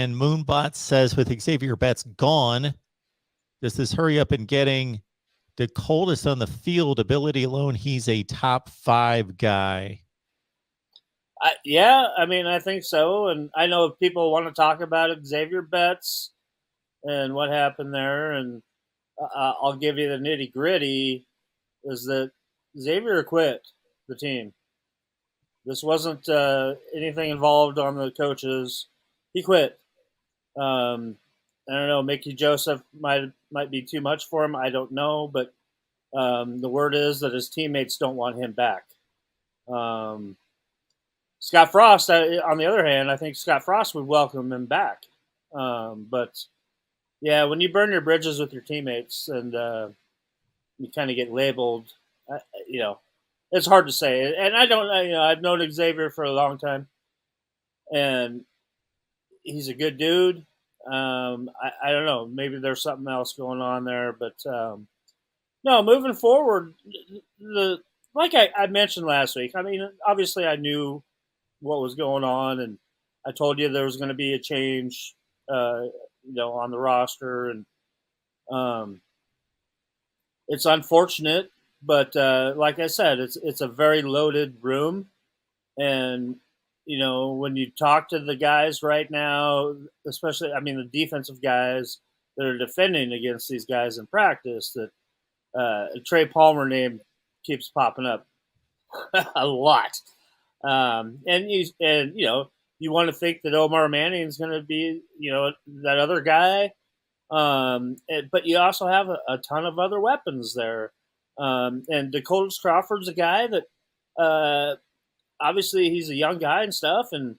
And Moonbot says, with Zavier Betts gone, does this hurry up in getting the coldest on the field ability alone? He's a top 5 guy. Yeah, I mean, I think so. And I know people want to talk about Zavier Betts and what happened there. And I'll give you the nitty gritty is that Zavier quit the team. This wasn't anything involved on the coaches. He quit. I don't know. Mickey Joseph might be too much for him. I don't know, but the word is that his teammates don't want him back. Scott Frost, on the other hand, I think Scott Frost would welcome him back. But yeah, when you burn your bridges with your teammates and you kind of get labeled, you know, it's hard to say. And I don't, you know, I've known Zavier for a long time, and he's a good dude. I don't know. Maybe there's something else going on there, but no. Moving forward, like I mentioned last week. I mean, obviously, I knew what was going on, and I told you there was going to be a change, you know, on the roster, and it's unfortunate, but like I said, it's a very loaded room, and you know, when you talk to the guys right now, especially, I mean, the defensive guys that are defending against these guys in practice, that Trey Palmer name keeps popping up a lot. And you know, you want to think that Omar Manning is going to be, you know, that other guy. But you also have a ton of other weapons there. And Dakotas Crawford's a guy that, obviously he's a young guy and stuff, and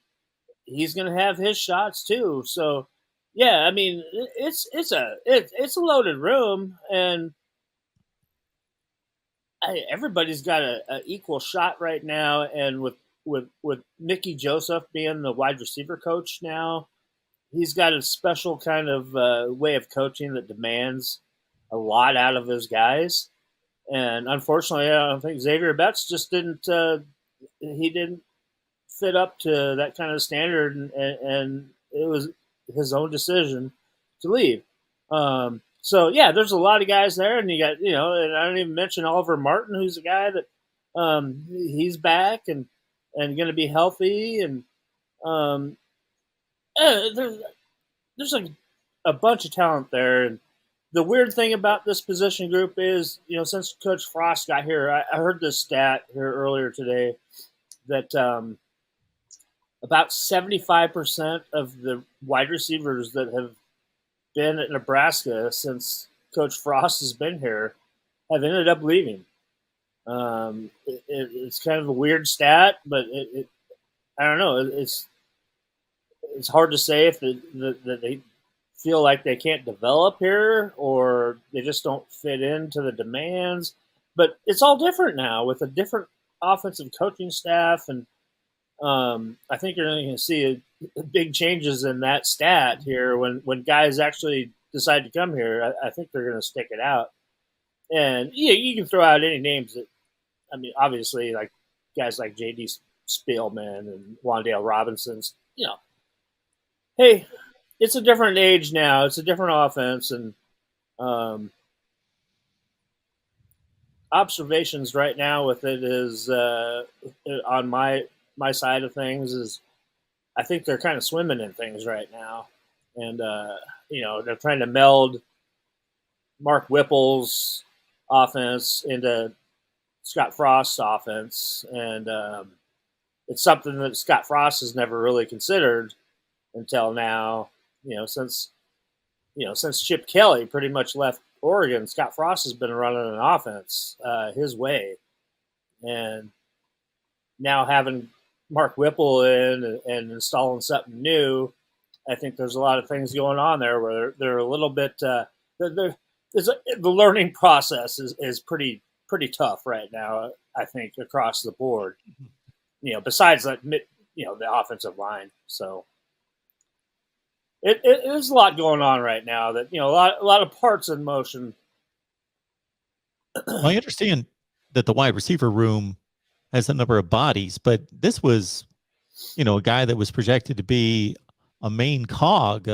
he's going to have his shots too. So, yeah, I mean, it's a loaded room, and everybody's got a equal shot right now. And with Mickey Joseph being the wide receiver coach now, he's got a special kind of way of coaching that demands a lot out of his guys. And unfortunately, I don't think Zavier Betts just didn't. He didn't fit up to that kind of standard, and it was his own decision to leave. So yeah, there's a lot of guys there, and you got, you know, and I don't even mention Oliver Martin, who's a guy that he's back and going to be healthy, and there's a bunch of talent there. And the weird thing about this position group is, you know, since Coach Frost got here, I heard this stat here earlier today that about 75% of the wide receivers that have been at Nebraska since Coach Frost has been here have ended up leaving. It's kind of a weird stat, but I don't know. It's hard to say if they feel like they can't develop here or they just don't fit into the demands. But it's all different now with a different offensive coaching staff, and I think you're going to see big changes in that stat here when guys actually decide to come here. I think they're going to stick it out. And yeah, you can throw out any names that, I mean, obviously, like guys like J.D. Spielman and Wandale Robinson's, you know, hey, it's a different age now. It's a different offense, and observations right now with it is on my side of things is I think they're kind of swimming in things right now, and you know, they're trying to meld Mark Whipple's offense into Scott Frost's offense, and it's something that Scott Frost has never really considered until now. You know, since Chip Kelly pretty much left Oregon, Scott Frost has been running an offense his way, and now having Mark Whipple in and installing something new, I think there's a lot of things going on there where they're a little bit. The learning process is pretty tough right now, I think, across the board. You know, besides that, you know, the offensive line. So there's a lot going on right now that, you know, a lot of parts in motion. Well, I understand that the wide receiver room has a number of bodies, but this was, you know, a guy that was projected to be a main cog,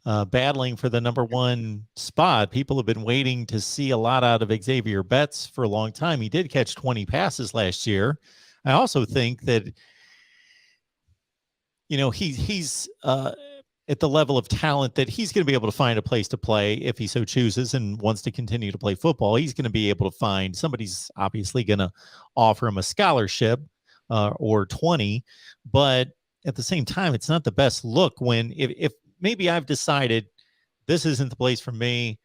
battling for the number one spot. People have been waiting to see a lot out of Zavier Betts for a long time. He did catch 20 passes last year. I also think that, he's at the level of talent that he's going to be able to find a place to play if he so chooses and wants to continue to play football. He's going to be able to find somebody's obviously going to offer him a scholarship or 20, but at the same time, it's not the best look when if maybe I've decided this isn't the place for me.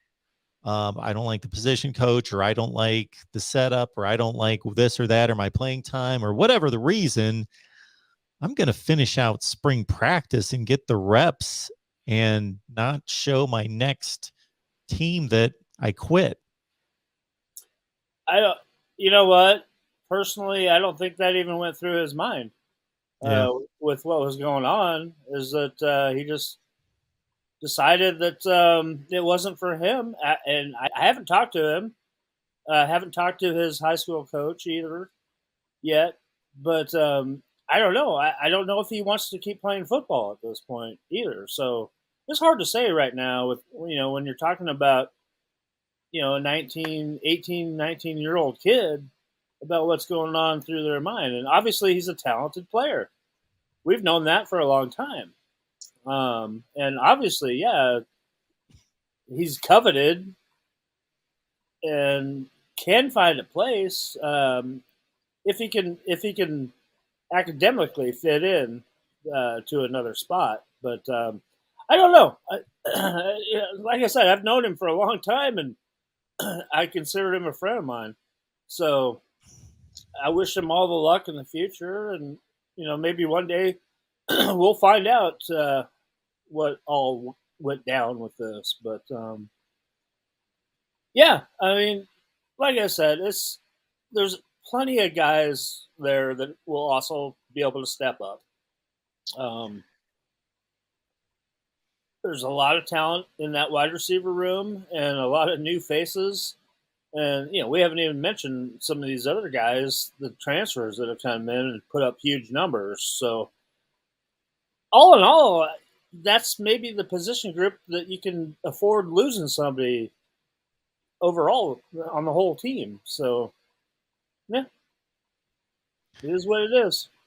I don't like the position coach, or I don't like the setup, or I don't like this or that, or my playing time, or whatever the reason. I'm going to finish out spring practice and get the reps and not show my next team that I quit. I don't. You know what? Personally, I don't think that even went through his mind. Yeah. With what was going on, is that he just decided that it wasn't for him. And I haven't talked to him. I haven't talked to his high school coach either yet. But I don't know. I don't know if he wants to keep playing football at this point either. So it's hard to say right now with, when you're talking about, a 19-year-old kid about what's going on through their mind. And obviously he's a talented player. We've known that for a long time. And obviously, yeah, he's coveted and can find a place if he can academically fit in to another spot. But I don't know. Like I said, I've known him for a long time, and I consider him a friend of mine. So I wish him all the luck in the future, and maybe one day we'll find out what all went down with this. But yeah, I mean, like I said, there's plenty of guys there that will also be able to step up. There's a lot of talent in that wide receiver room and a lot of new faces. And, we haven't even mentioned some of these other guys, the transfers that have come in and put up huge numbers. So, all in all, that's maybe the position group that you can afford losing somebody overall on the whole team. So, yeah, it is what it is.